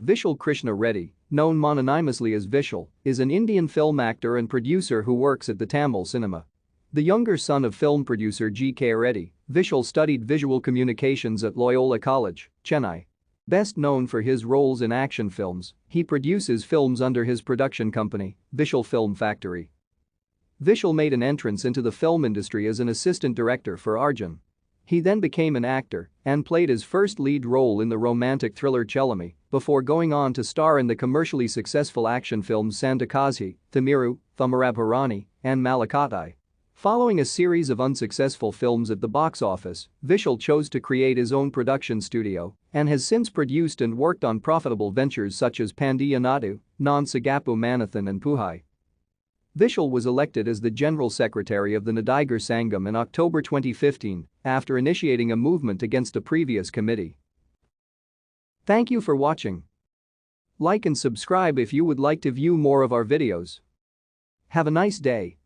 Vishal Krishna Reddy, known mononymously as Vishal, is an Indian film actor and producer who works at the Tamil cinema. The younger son of film producer G.K. Reddy, Vishal studied visual communications at Loyola College, Chennai. Best known for his roles in action films, he produces films under his production company, Vishal Film Factory. Vishal made an entrance into the film industry as an assistant director for Arjun. He then became an actor and played his first lead role in the romantic thriller Chelami before going on to star in the commercially successful action films Santakazi, Thamiru, Thamarabharani, and Malakattai. Following a series of unsuccessful films at the box office, Vishal chose to create his own production studio and has since produced and worked on profitable ventures such as Pandiya Nadu, Non Sagapu Manathan and Puhai. Vishal was elected as the General Secretary of the Nadigar Sangam in October 2015 after initiating a movement against a previous committee. Thank you for watching. Like and subscribe if you would like to view more of our videos. Have a nice day.